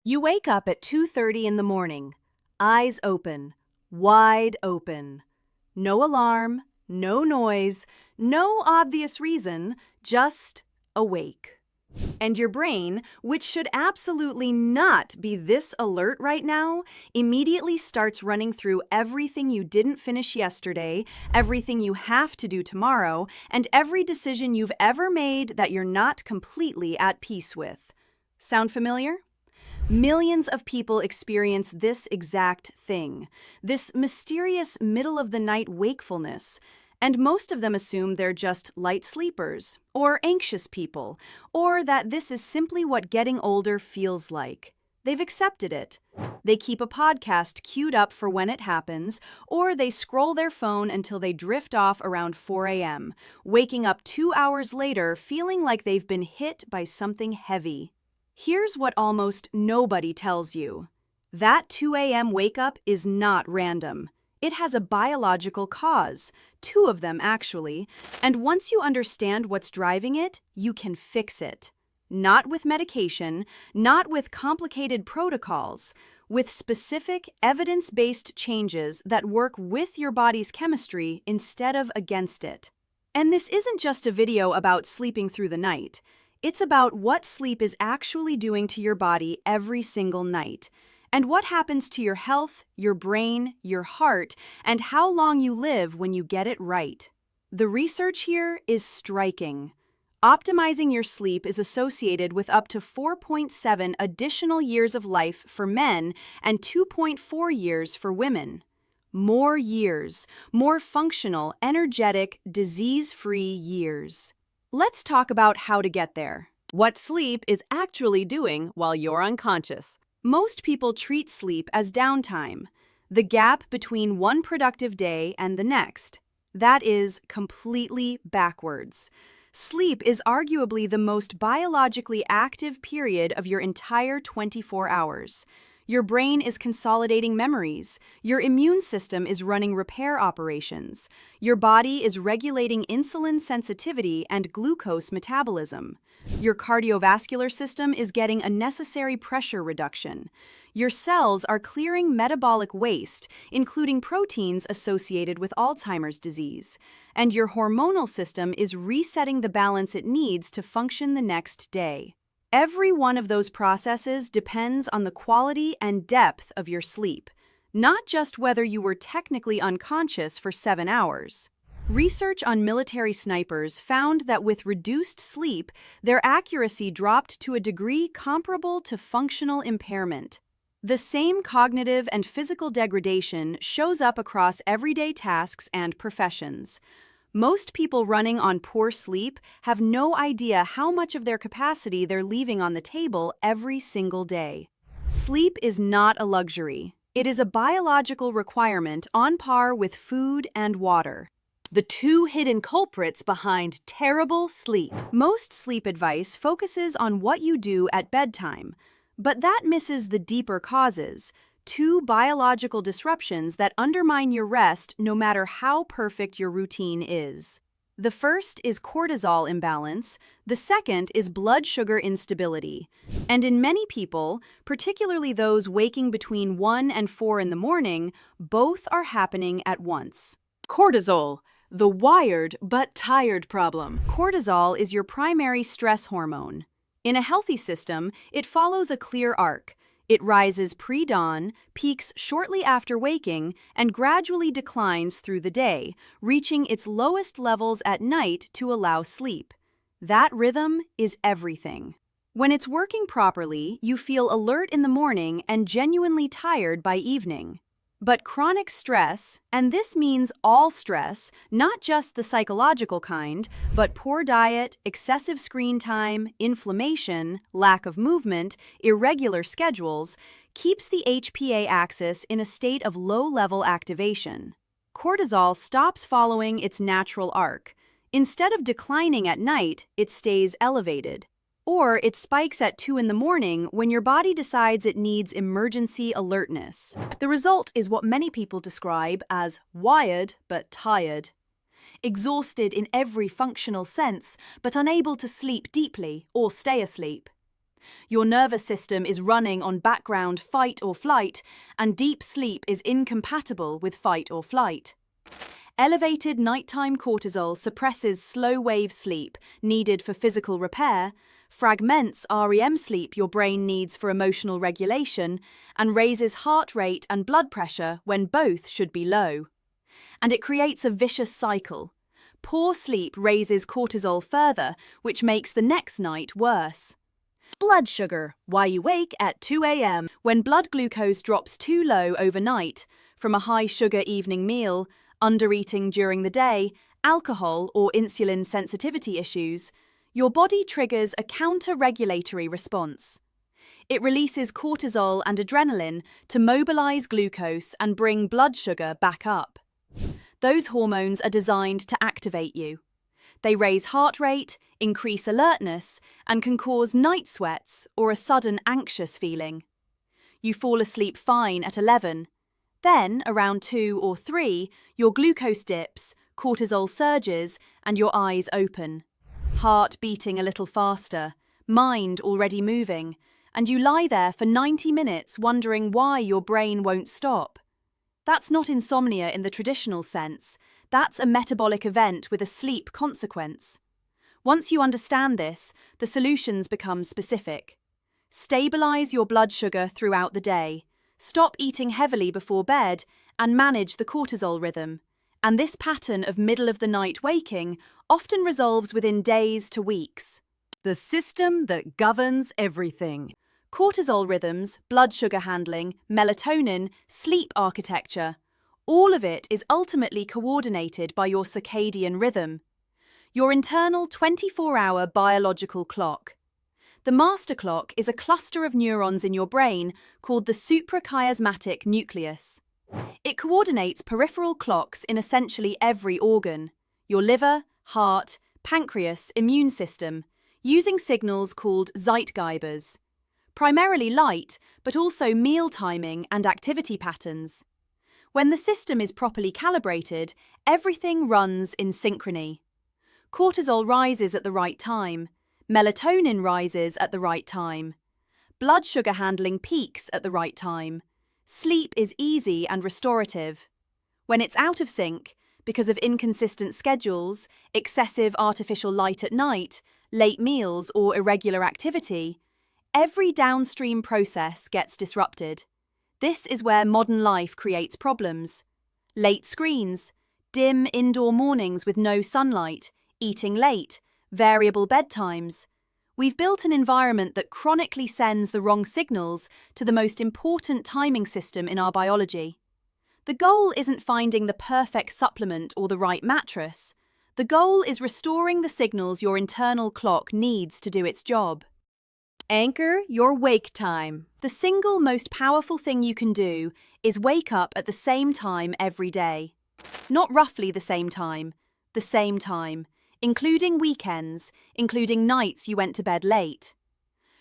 You wake up at 2:30 in the morning, eyes open, wide open. No alarm, no noise, no obvious reason, just awake. And your brain, which should absolutely not be this alert right now, immediately starts running through everything you didn't finish yesterday, everything you have to do tomorrow, and every decision you've ever made that you're not completely at peace with. Sound familiar? Millions of people experience this exact thing, this mysterious middle-of-the-night wakefulness, and most of them assume they're just light sleepers, or anxious people, or that this is simply what getting older feels like. They've accepted it. They keep a podcast queued up for when it happens, or they scroll their phone until they drift off around 4 a.m., waking up 2 hours later feeling like they've been hit by something heavy. Here's what almost nobody tells you. That 2 a.m. wake-up is not random. It has a biological cause, 2 of them actually, and once you understand what's driving it, you can fix it. Not with medication, not with complicated protocols, with specific, evidence-based changes that work with your body's chemistry instead of against it. And this isn't just a video about sleeping through the night. It's about what sleep is actually doing to your body every single night, and what happens to your health, your brain, your heart, and how long you live when you get it right. The research here is striking. Optimizing your sleep is associated with up to 4.7 additional years of life for men and 2.4 years for women. More years, more functional, energetic, disease-free years. Let's talk about how to get there. What sleep is actually doing while you're unconscious. Most people treat sleep as downtime, the gap between one productive day and the next. That is completely backwards. Sleep is arguably the most biologically active period of your entire 24 hours. Your brain is consolidating memories. Your immune system is running repair operations. Your body is regulating insulin sensitivity and glucose metabolism. Your cardiovascular system is getting a necessary pressure reduction. Your cells are clearing metabolic waste, including proteins associated with Alzheimer's disease. And your hormonal system is resetting the balance it needs to function the next day. Every one of those processes depends on the quality and depth of your sleep, not just whether you were technically unconscious for 7 hours. Research on military snipers found that with reduced sleep, their accuracy dropped to a degree comparable to functional impairment. The same cognitive and physical degradation shows up across everyday tasks and professions. Most people running on poor sleep have no idea how much of their capacity they're leaving on the table every single day. Sleep is not a luxury. It is a biological requirement on par with food and water. The 2 hidden culprits behind terrible sleep. Most sleep advice focuses on what you do at bedtime, but that misses the deeper causes. 2 biological disruptions that undermine your rest no matter how perfect your routine is. The first is cortisol imbalance, the second is blood sugar instability. And in many people, particularly those waking between 1 and 4 in the morning, both are happening at once. Cortisol, the wired but tired problem. Cortisol is your primary stress hormone. In a healthy system, it follows a clear arc. It rises pre-dawn, peaks shortly after waking, and gradually declines through the day, reaching its lowest levels at night to allow sleep. That rhythm is everything. When it's working properly, you feel alert in the morning and genuinely tired by evening. But chronic stress, and this means all stress, not just the psychological kind, but poor diet, excessive screen time, inflammation, lack of movement, irregular schedules, keeps the HPA axis in a state of low-level activation. Cortisol stops following its natural arc. Instead of declining at night, it stays elevated. Or it spikes at 2 in the morning when your body decides it needs emergency alertness. The result is what many people describe as wired but tired. Exhausted in every functional sense, but unable to sleep deeply or stay asleep. Your nervous system is running on background fight or flight, and deep sleep is incompatible with fight or flight. Elevated nighttime cortisol suppresses slow-wave sleep needed for physical repair, fragments REM sleep your brain needs for emotional regulation, and raises heart rate and blood pressure when both should be low. And it creates a vicious cycle. Poor sleep raises cortisol further, which makes the next night worse. Blood sugar, why you wake at 2 a.m. When blood glucose drops too low overnight, from a high-sugar evening meal, undereating during the day, alcohol or insulin sensitivity issues, your body triggers a counter-regulatory response. It releases cortisol and adrenaline to mobilize glucose and bring blood sugar back up. Those hormones are designed to activate you. They raise heart rate, increase alertness, and can cause night sweats or a sudden anxious feeling. You fall asleep fine at 11. Then, around 2 or 3, your glucose dips, cortisol surges, and your eyes open. Heart beating a little faster, mind already moving, and you lie there for 90 minutes wondering why your brain won't stop. That's not insomnia in the traditional sense. That's a metabolic event with a sleep consequence. Once you understand this, the solutions become specific. Stabilize your blood sugar throughout the day, stop eating heavily before bed, and manage the cortisol rhythm. And this pattern of middle-of-the-night waking often resolves within days to weeks. The system that governs everything. Cortisol rhythms, blood sugar handling, melatonin, sleep architecture. All of it is ultimately coordinated by your circadian rhythm, your internal 24-hour biological clock. The master clock is a cluster of neurons in your brain called the suprachiasmatic nucleus. It coordinates peripheral clocks in essentially every organ, your liver, heart, pancreas, immune system, using signals called zeitgebers. Primarily light, but also meal timing and activity patterns. When the system is properly calibrated, everything runs in synchrony. Cortisol rises at the right time. Melatonin rises at the right time. Blood sugar handling peaks at the right time. Sleep is easy and restorative. When it's out of sync, because of inconsistent schedules, excessive artificial light at night, late meals or irregular activity, every downstream process gets disrupted. This is where modern life creates problems. Late screens, dim indoor mornings with no sunlight, eating late, variable bedtimes. We've built an environment that chronically sends the wrong signals to the most important timing system in our biology. The goal isn't finding the perfect supplement or the right mattress. The goal is restoring the signals your internal clock needs to do its job. Anchor your wake time. The single most powerful thing you can do is wake up at the same time every day. Not roughly the same time, including weekends, including nights you went to bed late.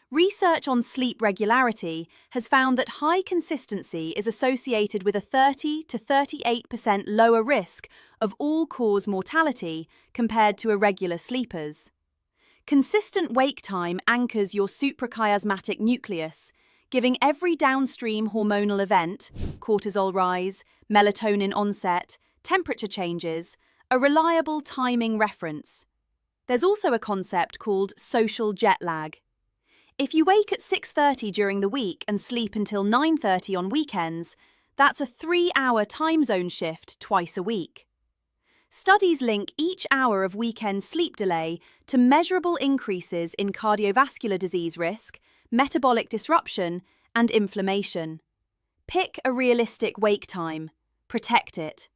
Research on sleep regularity has found that high consistency is associated with a 30 to 38% lower risk of all-cause mortality compared to irregular sleepers. Consistent wake time anchors your suprachiasmatic nucleus, giving every downstream hormonal event, cortisol rise, melatonin onset, temperature changes, a reliable timing reference. There's also a concept called social jet lag. If you wake at 6:30 during the week and sleep until 9:30 on weekends, that's a 3-hour time zone shift twice a week. Studies link each hour of weekend sleep delay to measurable increases in cardiovascular disease risk, metabolic disruption, and inflammation. Pick a realistic wake time. Protect it.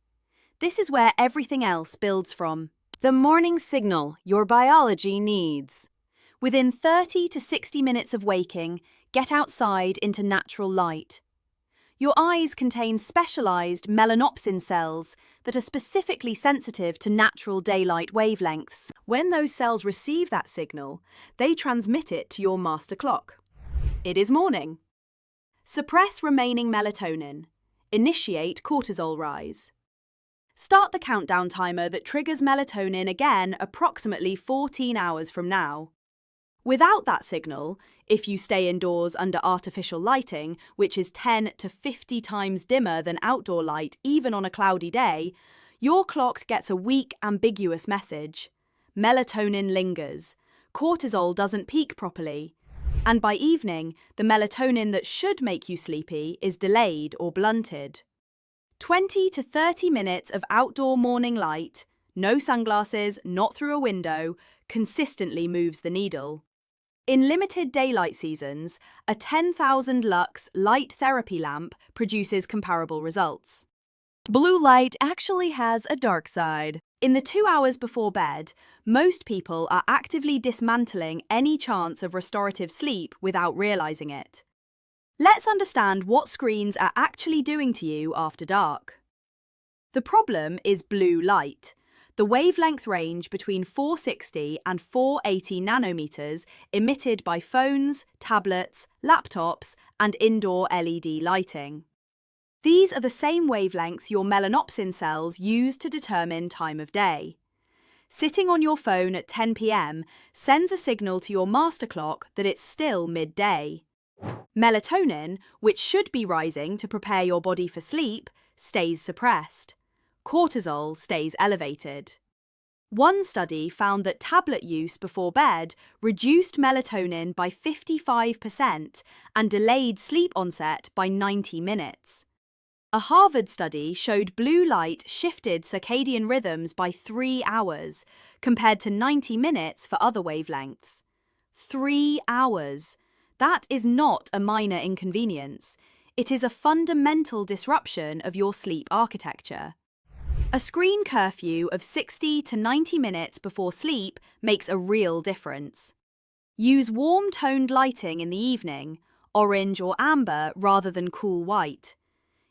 This is where everything else builds from. The morning signal your biology needs. Within 30 to 60 minutes of waking, get outside into natural light. Your eyes contain specialized melanopsin cells that are specifically sensitive to natural daylight wavelengths. When those cells receive that signal, they transmit it to your master clock. It is morning. Suppress remaining melatonin. Initiate cortisol rise. Start the countdown timer that triggers melatonin again approximately 14 hours from now. Without that signal, if you stay indoors under artificial lighting, which is 10 to 50 times dimmer than outdoor light even on a cloudy day, your clock gets a weak, ambiguous message. Melatonin lingers. Cortisol doesn't peak properly. And by evening, the melatonin that should make you sleepy is delayed or blunted. 20 to 30 minutes of outdoor morning light, no sunglasses, not through a window, consistently moves the needle. In limited daylight seasons, a 10,000 lux light therapy lamp produces comparable results. Blue light actually has a dark side. In the 2 hours before bed, most people are actively dismantling any chance of restorative sleep without realizing it. Let's understand what screens are actually doing to you after dark. The problem is blue light. The wavelength range between 460 and 480 nanometers emitted by phones, tablets, laptops, and indoor LED lighting. These are the same wavelengths your melanopsin cells use to determine time of day. Sitting on your phone at 10 p.m. sends a signal to your master clock that it's still midday. Melatonin, which should be rising to prepare your body for sleep, stays suppressed. Cortisol stays elevated. One study found that tablet use before bed reduced melatonin by 55% and delayed sleep onset by 90 minutes. A Harvard study showed blue light shifted circadian rhythms by 3 hours, compared to 90 minutes for other wavelengths. 3 hours. That is not a minor inconvenience. It is a fundamental disruption of your sleep architecture. A screen curfew of 60 to 90 minutes before sleep makes a real difference. Use warm-toned lighting in the evening, orange or amber rather than cool white.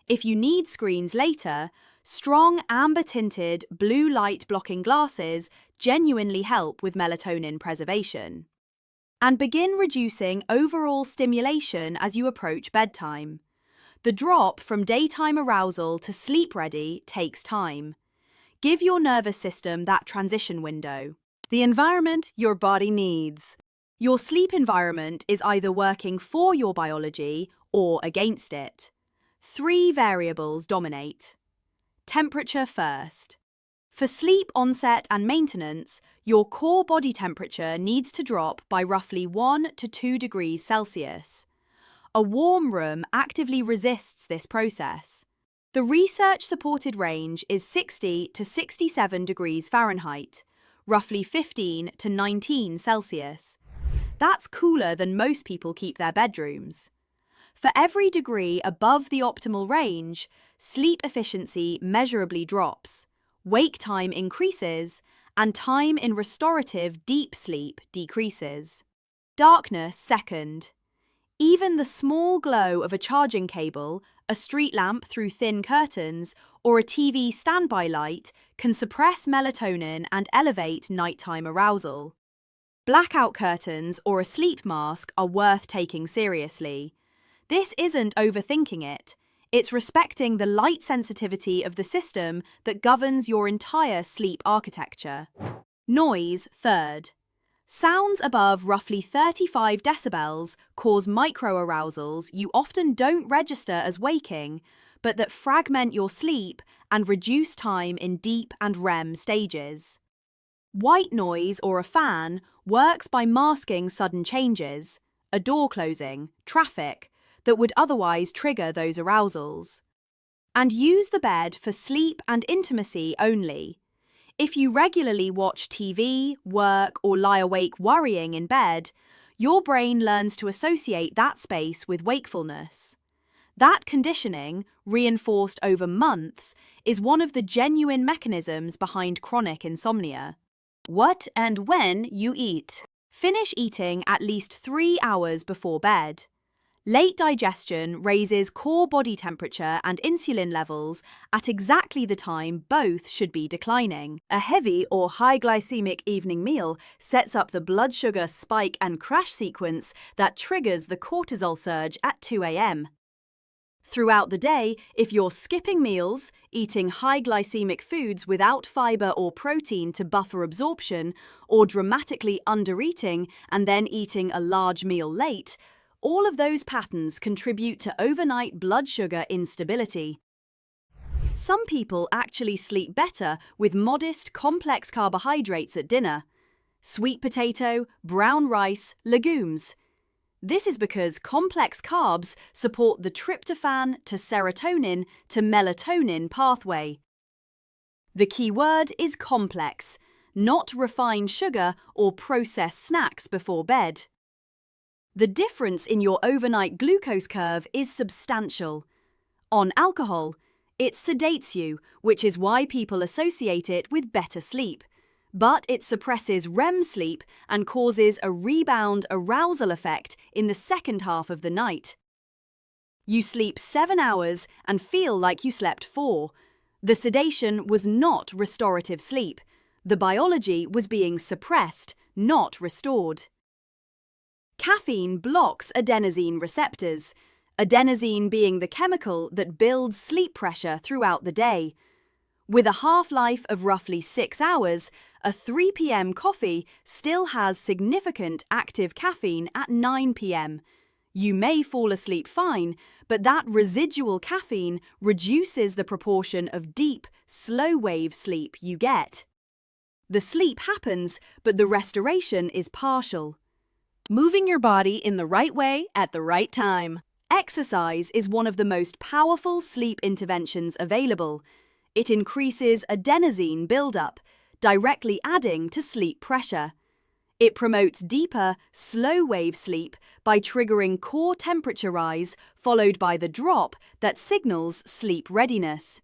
If you need screens later, strong amber-tinted blue light-blocking glasses genuinely help with melatonin preservation. And begin reducing overall stimulation as you approach bedtime. The drop from daytime arousal to sleep-ready takes time. Give your nervous system that transition window. The environment your body needs. Your sleep environment is either working for your biology or against it. 3 variables dominate. Temperature first. For sleep onset and maintenance, your core body temperature needs to drop by roughly 1 to 2 degrees Celsius. A warm room actively resists this process. The research-supported range is 60 to 67 degrees Fahrenheit, roughly 15 to 19 Celsius. That's cooler than most people keep their bedrooms. For every degree above the optimal range, sleep efficiency measurably drops, wake time increases, and time in restorative deep sleep decreases. Darkness second. Even the small glow of a charging cable, a street lamp through thin curtains, or a TV standby light can suppress melatonin and elevate nighttime arousal. Blackout curtains or a sleep mask are worth taking seriously. This isn't overthinking it. It's respecting the light sensitivity of the system that governs your entire sleep architecture. Noise third. Sounds above roughly 35 decibels cause microarousals you often don't register as waking, but that fragment your sleep and reduce time in deep and REM stages. White noise or a fan works by masking sudden changes, a door closing, traffic, that would otherwise trigger those arousals. And use the bed for sleep and intimacy only. If you regularly watch TV, work, or lie awake worrying in bed, your brain learns to associate that space with wakefulness. That conditioning, reinforced over months, is one of the genuine mechanisms behind chronic insomnia. What and when you eat. Finish eating at least 3 hours before bed. Late digestion raises core body temperature and insulin levels at exactly the time both should be declining. A heavy or high glycemic evening meal sets up the blood sugar spike and crash sequence that triggers the cortisol surge at 2 a.m. Throughout the day, if you're skipping meals, eating high glycemic foods without fiber or protein to buffer absorption, or dramatically undereating and then eating a large meal late, all of those patterns contribute to overnight blood sugar instability. Some people actually sleep better with modest, complex carbohydrates at dinner: sweet potato, brown rice, legumes. This is because complex carbs support the tryptophan to serotonin to melatonin pathway. The key word is complex, not refined sugar or processed snacks before bed. The difference in your overnight glucose curve is substantial. On alcohol, it sedates you, which is why people associate it with better sleep. But it suppresses REM sleep and causes a rebound arousal effect in the second half of the night. You sleep 7 hours and feel like you slept 4. The sedation was not restorative sleep. The biology was being suppressed, not restored. Caffeine blocks adenosine receptors, adenosine being the chemical that builds sleep pressure throughout the day. With a half-life of roughly 6 hours, a 3 p.m. coffee still has significant active caffeine at 9 p.m. You may fall asleep fine, but that residual caffeine reduces the proportion of deep, slow-wave sleep you get. The sleep happens, but the restoration is partial. Moving your body in the right way at the right time. Exercise is one of the most powerful sleep interventions available. It increases adenosine buildup, directly adding to sleep pressure. It promotes deeper, slow-wave sleep by triggering core temperature rise followed by the drop that signals sleep readiness.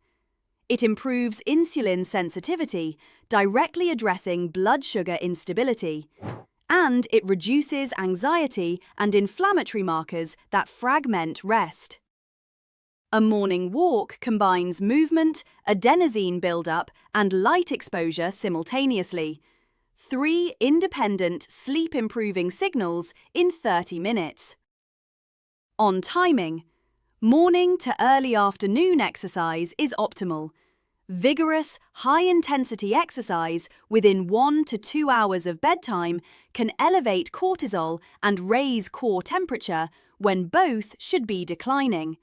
It improves insulin sensitivity, directly addressing blood sugar instability. And it reduces anxiety and inflammatory markers that fragment rest. A morning walk combines movement, adenosine buildup, and light exposure simultaneously. 3 independent sleep-improving signals in 30 minutes. On timing, morning to early afternoon exercise is optimal. Vigorous, high-intensity exercise within 1 to 2 hours of bedtime can elevate cortisol and raise core temperature when both should be declining.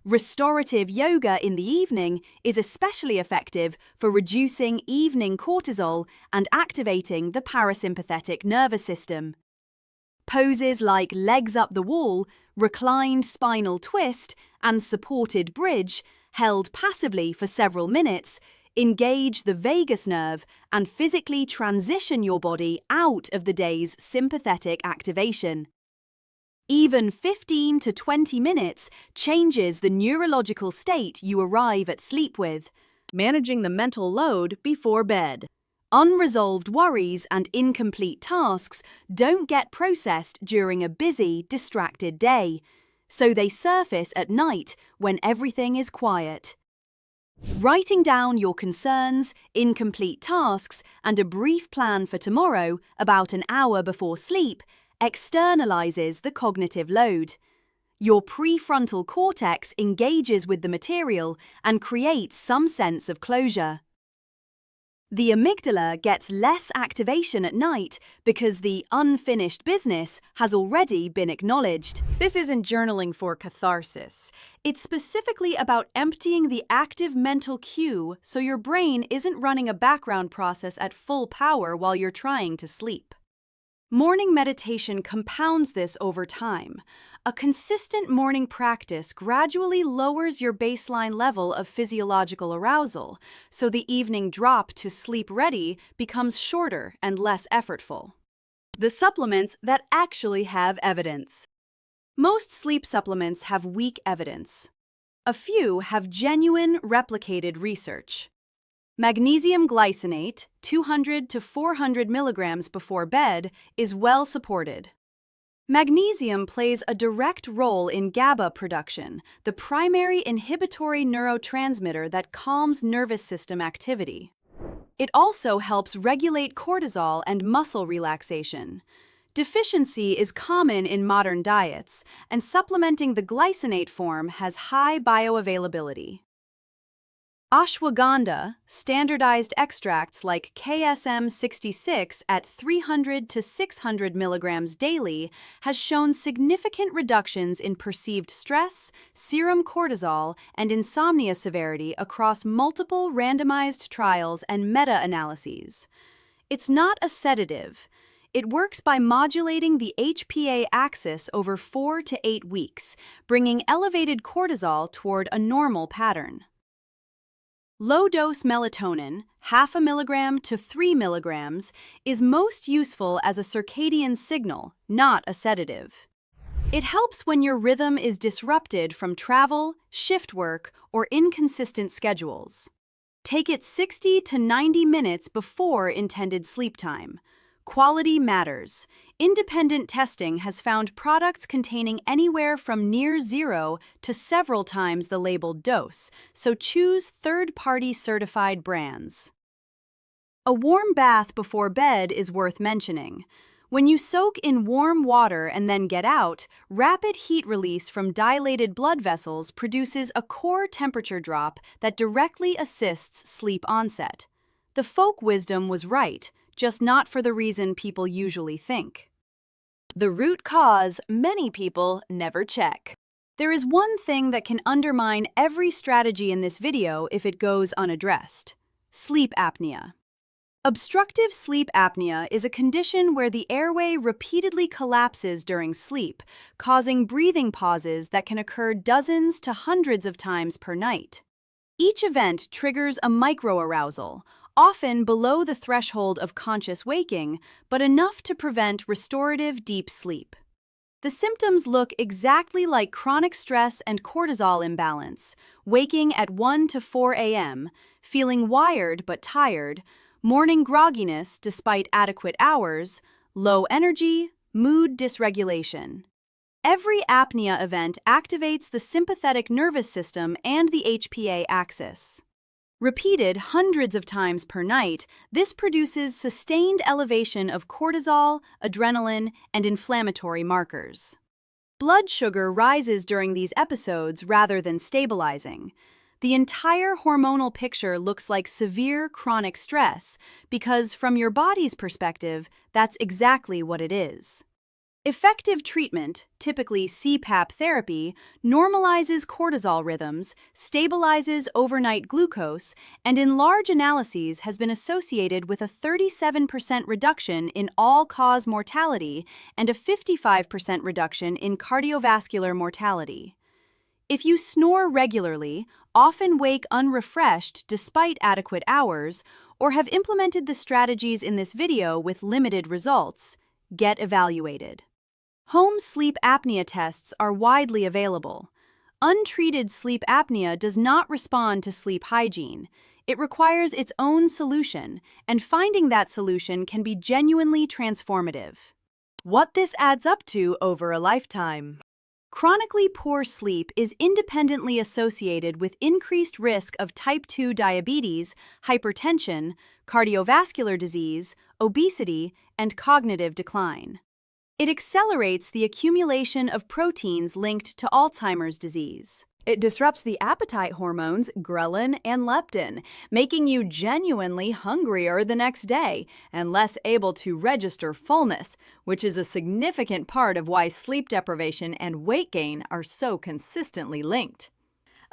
Restorative yoga in the evening is especially effective for reducing evening cortisol and activating the parasympathetic nervous system. Poses like legs up the wall, reclined spinal twist, and supported bridge, held passively for several minutes, engage the vagus nerve and physically transition your body out of the day's sympathetic activation. Even 15 to 20 minutes changes the neurological state you arrive at sleep with. Managing the mental load before bed. Unresolved worries and incomplete tasks don't get processed during a busy, distracted day, so they surface at night when everything is quiet. Writing down your concerns, incomplete tasks, and a brief plan for tomorrow about an hour before sleep externalizes the cognitive load. Your prefrontal cortex engages with the material and creates some sense of closure. The amygdala gets less activation at night because the unfinished business has already been acknowledged. This isn't journaling for catharsis. It's specifically about emptying the active mental queue so your brain isn't running a background process at full power while you're trying to sleep. Morning meditation compounds this over time. A consistent morning practice gradually lowers your baseline level of physiological arousal, so the evening drop to sleep ready becomes shorter and less effortful. The supplements that actually have evidence. Most sleep supplements have weak evidence. A few have genuine, replicated research. Magnesium glycinate, 200 to 400 milligrams before bed, is well supported. Magnesium plays a direct role in GABA production, the primary inhibitory neurotransmitter that calms nervous system activity. It also helps regulate cortisol and muscle relaxation. Deficiency is common in modern diets, and supplementing the glycinate form has high bioavailability. Ashwagandha, standardized extracts like KSM 66 at 300 to 600 milligrams daily, has shown significant reductions in perceived stress, serum cortisol, and insomnia severity across multiple randomized trials and meta-analyses. It's not a sedative. It works by modulating the HPA axis over 4 to 8 weeks, bringing elevated cortisol toward a normal pattern. Low-dose melatonin, 0.5 milligram to 3 milligrams, is most useful as a circadian signal, not a sedative. It helps when your rhythm is disrupted from travel, shift work, or inconsistent schedules. Take it 60 to 90 minutes before intended sleep time. Quality matters. Independent testing has found products containing anywhere from near zero to several times the labeled dose, so choose third-party certified brands. A warm bath before bed is worth mentioning. When you soak in warm water and then get out, rapid heat release from dilated blood vessels produces a core temperature drop that directly assists sleep onset. The folk wisdom was right, just not for the reason people usually think. The root cause many people never check. There is one thing that can undermine every strategy in this video if it goes unaddressed: sleep apnea. Obstructive sleep apnea is a condition where the airway repeatedly collapses during sleep, causing breathing pauses that can occur dozens to hundreds of times per night. Each event triggers a microarousal, often below the threshold of conscious waking, but enough to prevent restorative deep sleep. The symptoms look exactly like chronic stress and cortisol imbalance: waking at 1 to 4 a.m., feeling wired but tired, morning grogginess despite adequate hours, low energy, mood dysregulation. Every apnea event activates the sympathetic nervous system and the HPA axis. Repeated hundreds of times per night, this produces sustained elevation of cortisol, adrenaline, and inflammatory markers. Blood sugar rises during these episodes rather than stabilizing. The entire hormonal picture looks like severe chronic stress because, from your body's perspective, that's exactly what it is. Effective treatment, typically CPAP therapy, normalizes cortisol rhythms, stabilizes overnight glucose, and in large analyses has been associated with a 37% reduction in all-cause mortality and a 55% reduction in cardiovascular mortality. If you snore regularly, often wake unrefreshed despite adequate hours, or have implemented the strategies in this video with limited results, get evaluated. Home sleep apnea tests are widely available. Untreated sleep apnea does not respond to sleep hygiene. It requires its own solution, and finding that solution can be genuinely transformative. What this adds up to over a lifetime. Chronically poor sleep is independently associated with increased risk of type 2 diabetes, hypertension, cardiovascular disease, obesity, and cognitive decline. It accelerates the accumulation of proteins linked to Alzheimer's disease. It disrupts the appetite hormones ghrelin and leptin, making you genuinely hungrier the next day and less able to register fullness, which is a significant part of why sleep deprivation and weight gain are so consistently linked.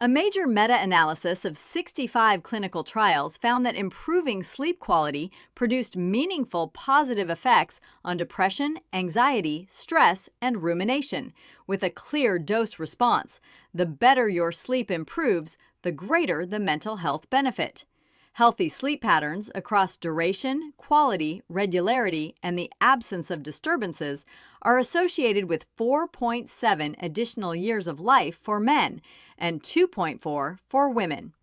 A major meta-analysis of 65 clinical trials found that improving sleep quality produced meaningful positive effects on depression, anxiety, stress, and rumination, with a clear dose response. The better your sleep improves, the greater the mental health benefit. Healthy sleep patterns across duration, quality, regularity, and the absence of disturbances are associated with 4.7 additional years of life for men and 2.4 for women.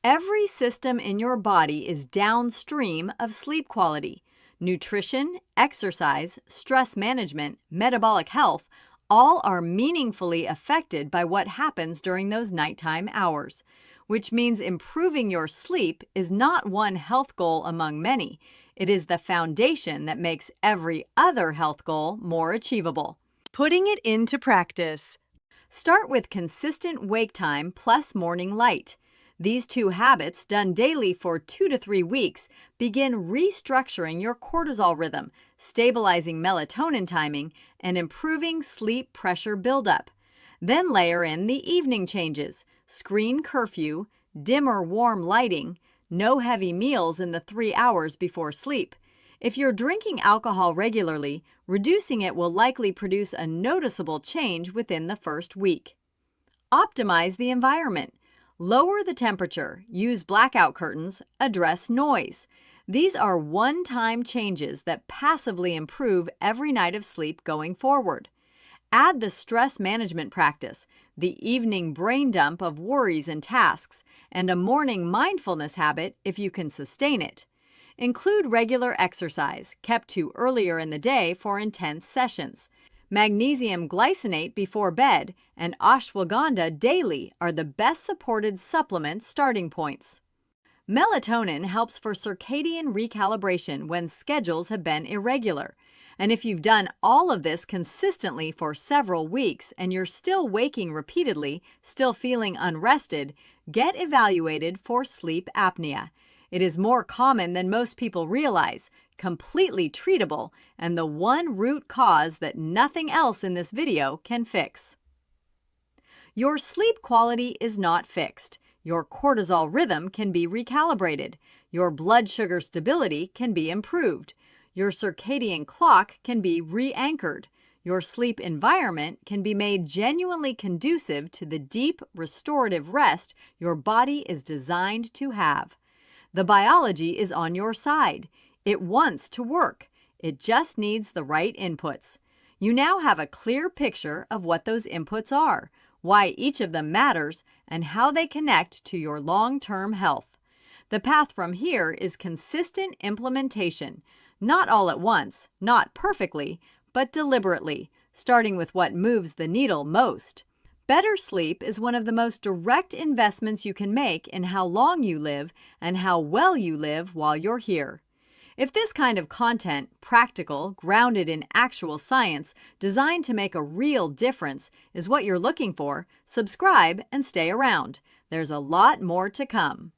Every system in your body is downstream of sleep quality. Nutrition, exercise, stress management, metabolic health, all are meaningfully affected by what happens during those nighttime hours, which means improving your sleep is not one health goal among many. It is the foundation that makes every other health goal more achievable. Putting it into practice. Start with consistent wake time plus morning light. These two habits, done daily for 2 to 3 weeks, begin restructuring your cortisol rhythm, stabilizing melatonin timing, and improving sleep pressure buildup. Then layer in the evening changes: screen curfew, dimmer warm lighting, no heavy meals in the 3 hours before sleep. If you're drinking alcohol regularly, reducing it will likely produce a noticeable change within the first week. Optimize the environment. Lower the temperature, use blackout curtains, address noise. These are one-time changes that passively improve every night of sleep going forward. Add the stress management practice, the evening brain dump of worries and tasks, and a morning mindfulness habit if you can sustain it. Include regular exercise, kept to earlier in the day for intense sessions. Magnesium glycinate before bed and ashwagandha daily are the best supported supplement starting points. Melatonin helps for circadian recalibration when schedules have been irregular. And if you've done all of this consistently for several weeks and you're still waking repeatedly, still feeling unrested, get evaluated for sleep apnea. It is more common than most people realize, completely treatable, and the one root cause that nothing else in this video can fix. Your sleep quality is not fixed. Your cortisol rhythm can be recalibrated. Your blood sugar stability can be improved. Your circadian clock can be re-anchored. Your sleep environment can be made genuinely conducive to the deep, restorative rest your body is designed to have. The biology is on your side. It wants to work. It just needs the right inputs. You now have a clear picture of what those inputs are, why each of them matters, and how they connect to your long-term health. The path from here is consistent implementation, not all at once, not perfectly, but deliberately, starting with what moves the needle most. Better sleep is one of the most direct investments you can make in how long you live and how well you live while you're here. If this kind of content, practical, grounded in actual science, designed to make a real difference, is what you're looking for, subscribe and stay around. There's a lot more to come.